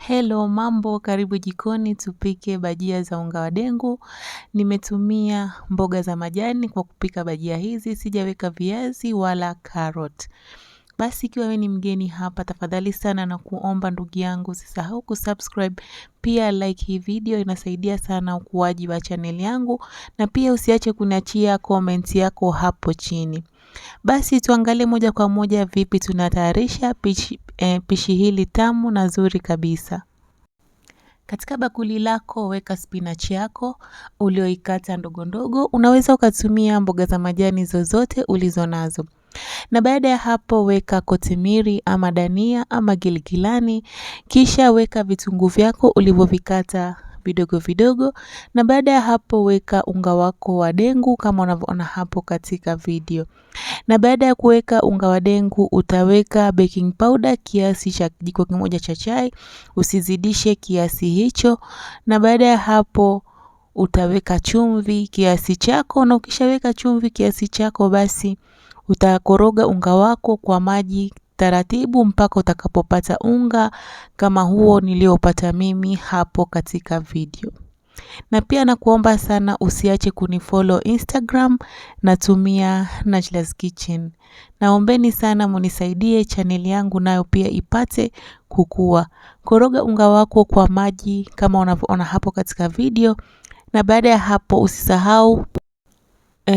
Hello mambo, karibu jikoni tupike bajia za unga wa dengu. Nimetumia mboga za majani kwa kupika bajia hizi, sijaweka viazi wala carrot. Basi ikiwa wewe ni mgeni hapa, tafadhali sana na kuomba ndugu yangu usisahau kusubscribe, pia like hii video, inasaidia sana ukuaji wa channel yangu, na pia usiache kuniachia comment yako hapo chini. Basi tuangalie moja kwa moja vipi tunatayarisha pishi hili tamu na zuri kabisa. Katika bakuli lako weka spinach yako ulioikata ndogo ndogo. Unaweza ukatumia mboga za majani zozote ulizonazo. Na baada ya hapo weka kotimiri ama dania ama giligilani. Kisha weka vitunguu vyako ulivyovikata vidogo vidogo. Na baada ya hapo weka unga wako wa dengu kama unavyoona hapo katika video. Na baada ya kuweka unga wa dengu utaweka baking powder kiasi cha kijiko kimoja cha chai, usizidishe kiasi hicho. Na baada ya hapo utaweka chumvi kiasi chako, na ukishaweka chumvi kiasi chako basi utakoroga unga wako kwa maji taratibu mpaka utakapopata unga kama huo niliopata mimi hapo katika video. Na pia nakuomba sana usiache kunifollow Instagram, natumia Najla's Kitchen. Naombeni sana munisaidie channel yangu nayo pia ipate kukua. Koroga unga wako kwa maji kama unavyoona hapo katika video. Na baada ya hapo usisahau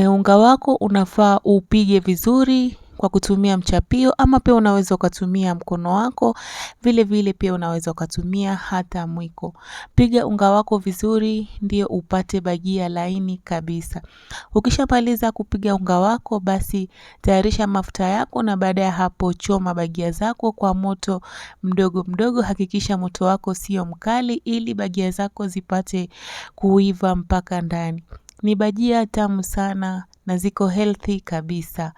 unga wako unafaa upige vizuri kwa kutumia mchapio, ama pia unaweza ukatumia mkono wako, vile vile pia unaweza ukatumia hata mwiko. Piga unga wako vizuri ndio upate bajia laini kabisa. Ukishamaliza kupiga unga wako basi tayarisha mafuta yako, na baada ya hapo choma bajia zako kwa moto mdogo mdogo. Hakikisha moto wako sio mkali ili bajia zako zipate kuiva mpaka ndani. Ni bajia tamu sana na ziko healthy kabisa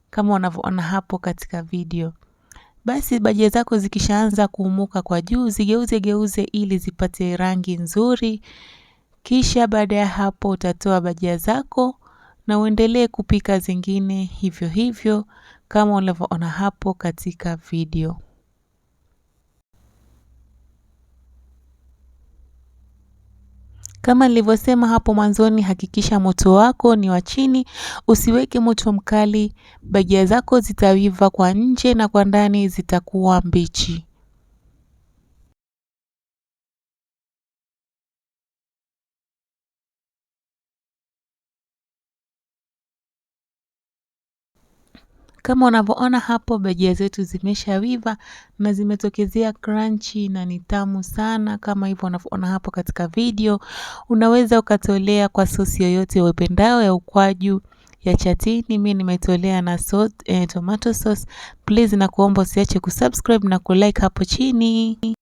kama unavyoona hapo katika video. Basi bajia zako zikishaanza kuumuka kwa juu, zigeuze ili zipate rangi nzuri. Kisha baada ya hapo utatoa bajia zako na uendelee kupika zingine hivyo hivyo kama unavyoona hapo katika video. Kama nilivyosema hapo mwanzoni, hakikisha moto wako ni wa chini, usiweke moto mkali, bajia zako zitawiva kwa nje na kwa ndani zitakuwa mbichi. Kama unavyoona hapo bajia zetu zimeshawiva na zimetokezea crunchy na ni tamu sana kama hivyo unavyoona hapo katika video. Unaweza ukatolea kwa sosi yoyote upendayo ya ukwaju, ya chatini. Mimi nimetolea na tomato sauce. Please nakuomba usiache kusubscribe na kulike hapo chini.